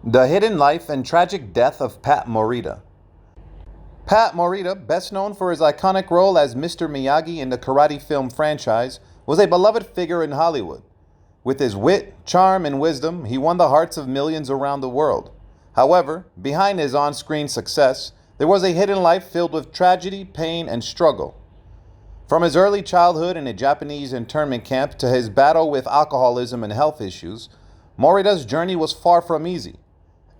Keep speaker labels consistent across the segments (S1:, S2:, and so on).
S1: The Hidden Life and Tragic Death of Pat Morita. Pat Morita, best known for his iconic role as Mr. Miyagi in the karate film franchise, was a beloved figure in Hollywood. With his wit, charm, and wisdom, he won the hearts of millions around the world. However, behind his on-screen success, there was a hidden life filled with tragedy, pain, and struggle. From his early childhood in a Japanese internment camp to his battle with alcoholism and health issues, Morita's journey was far from easy.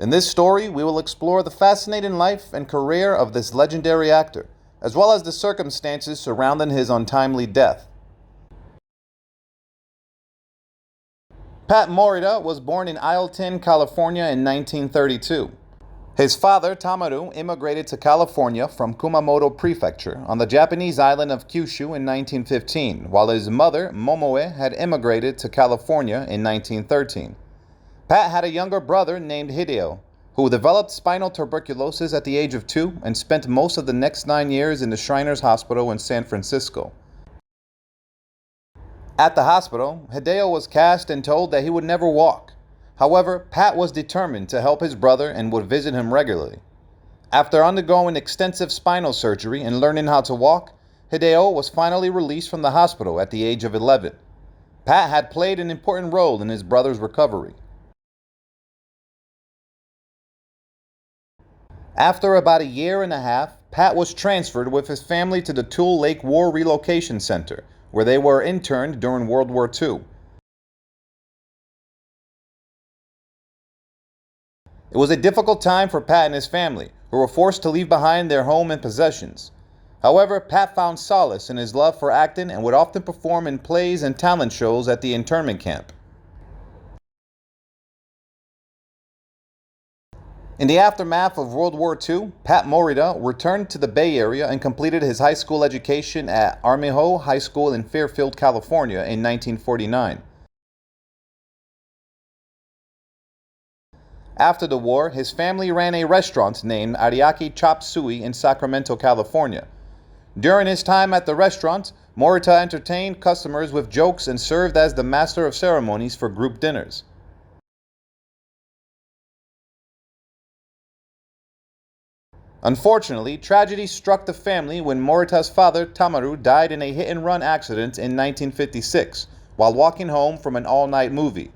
S1: In this story, we will explore the fascinating life and career of this legendary actor, as well as the circumstances surrounding his untimely death. Pat Morita was born in Isleton, California in 1932. His father, Tamaru, immigrated to California from Kumamoto Prefecture on the Japanese island of Kyushu in 1915, while his mother, Momoe, had immigrated to California in 1913. Pat had a younger brother named Hideo, who developed spinal tuberculosis at the age of 2 and spent most of the next 9 years in the Shriners Hospital in San Francisco. At the hospital, Hideo was cast and told that he would never walk. However, Pat was determined to help his brother and would visit him regularly. After undergoing extensive spinal surgery and learning how to walk, Hideo was finally released from the hospital at the age of 11. Pat had played an important role in his brother's recovery. After about a year and a half, Pat was transferred with his family to the Tule Lake War Relocation Center, where they were interned during World War II. It was a difficult time for Pat and his family, who were forced to leave behind their home and possessions. However, Pat found solace in his love for acting and would often perform in plays and talent shows at the internment camp. In the aftermath of World War II, Pat Morita returned to the Bay Area and completed his high school education at Armijo High School in Fairfield, California in 1949. After the war, his family ran a restaurant named Ariake Chop Suey in Sacramento, California. During his time at the restaurant, Morita entertained customers with jokes and served as the master of ceremonies for group dinners. Unfortunately, tragedy struck the family when Morita's father, Tamaru, died in a hit-and-run accident in 1956 while walking home from an all-night movie.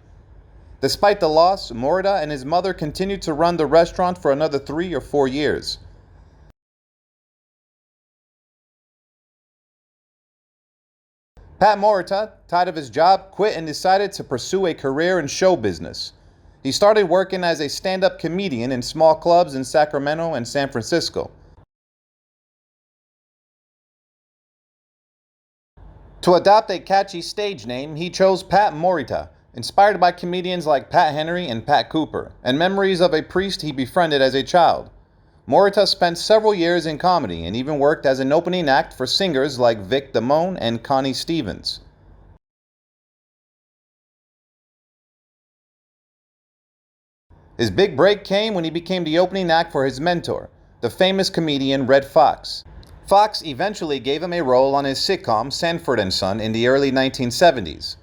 S1: Despite the loss, Morita and his mother continued to run the restaurant for another 3 or 4 years. Pat Morita, tired of his job, quit and decided to pursue a career in show business. He started working as a stand-up comedian in small clubs in Sacramento and San Francisco. To adopt a catchy stage name, he chose Pat Morita, inspired by comedians like Pat Henry and Pat Cooper, and memories of a priest he befriended as a child. Morita spent several years in comedy and even worked as an opening act for singers like Vic Damone and Connie Stevens. His big break came when he became the opening act for his mentor, the famous comedian Red Fox. Fox eventually gave him a role on his sitcom Sanford and Son in the early 1970s.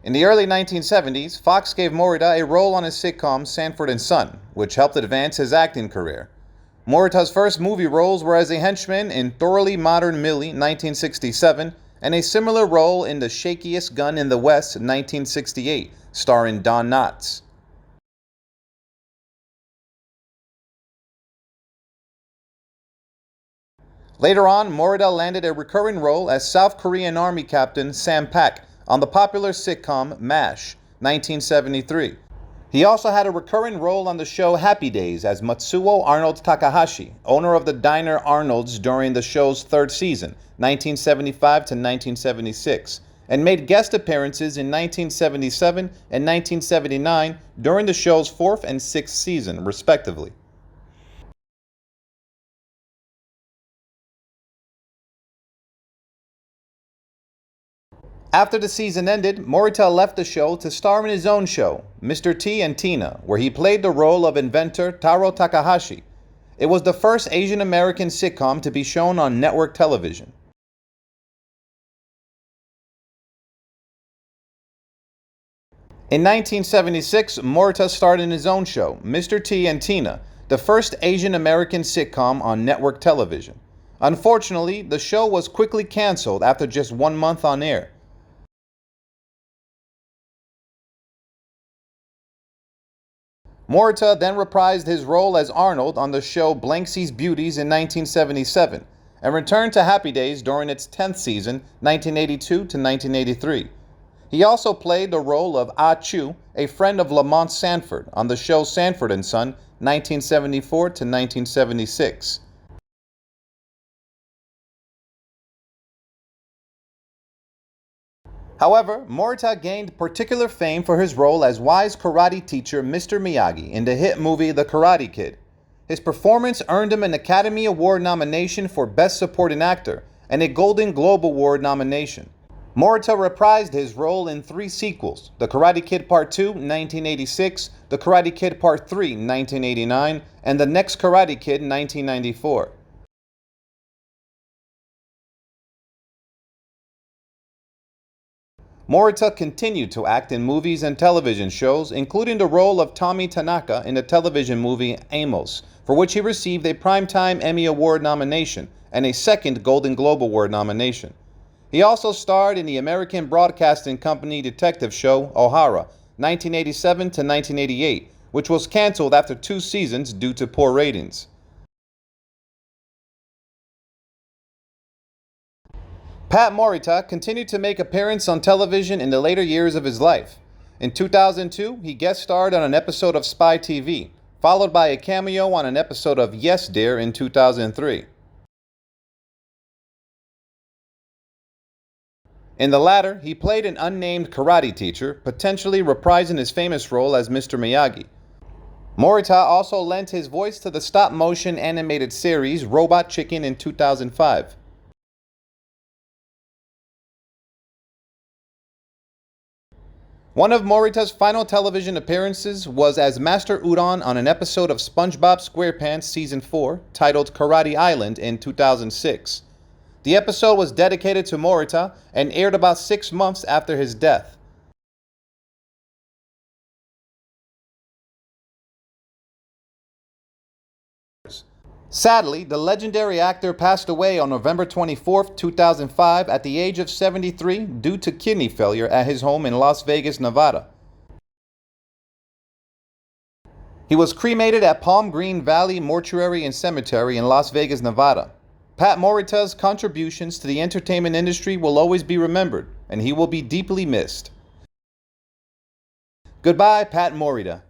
S1: In the early 1970s, Fox gave Morita a role on his sitcom Sanford and Son, which helped advance his acting career. Morita's first movie roles were as a henchman in Thoroughly Modern Millie, 1967, and a similar role in The Shakiest Gun in the West, 1968, starring Don Knotts. Later on, Morita landed a recurring role as South Korean Army Captain Sam Pak on the popular sitcom MASH, 1973. He also had a recurring role on the show Happy Days as Matsuo Arnold Takahashi, owner of the diner Arnold's during the show's 3rd season, 1975 to 1976, and made guest appearances in 1977 and 1979 during the show's 4th and 6th season, respectively. After the season ended, Morita left the show to star in his own show, Mr. T and Tina, where he played the role of inventor Taro Takahashi. It was the first Asian American sitcom to be shown on network television. In 1976, Morita starred in his own show, Mr. T and Tina, the first Asian American sitcom on network television. Unfortunately, the show was quickly canceled after just 1 month on air. Morita then reprised his role as Arnold on the show Blanksy's Beauties in 1977 and returned to Happy Days during its 10th season, 1982 to 1983. He also played the role of Ah Chu, a friend of Lamont Sanford, on the show Sanford and Son, 1974 to 1976. However, Morita gained particular fame for his role as wise karate teacher Mr. Miyagi in the hit movie The Karate Kid. His performance earned him an Academy Award nomination for Best Supporting Actor and a Golden Globe Award nomination. Morita reprised his role in 3 sequels: The Karate Kid Part 2, 1986, The Karate Kid Part 3, 1989, and The Next Karate Kid, 1994. Morita continued to act in movies and television shows, including the role of Tommy Tanaka in the television movie Amos, for which he received a Primetime Emmy Award nomination and a second Golden Globe Award nomination. He also starred in the American Broadcasting Company detective show O'Hara, 1987 to 1988, which was canceled after 2 seasons due to poor ratings. Pat Morita continued to make appearances on television in the later years of his life. In 2002, he guest starred on an episode of Spy TV, followed by a cameo on an episode of Yes Dear in 2003. In the latter, he played an unnamed karate teacher, potentially reprising his famous role as Mr. Miyagi. Morita also lent his voice to the stop-motion animated series Robot Chicken in 2005. One of Morita's final television appearances was as Master Udon on an episode of SpongeBob SquarePants Season 4, titled Karate Island, in 2006. The episode was dedicated to Morita and aired about 6 months after his death. Sadly, the legendary actor passed away on November 24, 2005 at the age of 73 due to kidney failure at his home in Las Vegas, Nevada. He was cremated at Palm Green Valley Mortuary and Cemetery in Las Vegas, Nevada. Pat Morita's contributions to the entertainment industry will always be remembered, and he will be deeply missed. Goodbye, Pat Morita.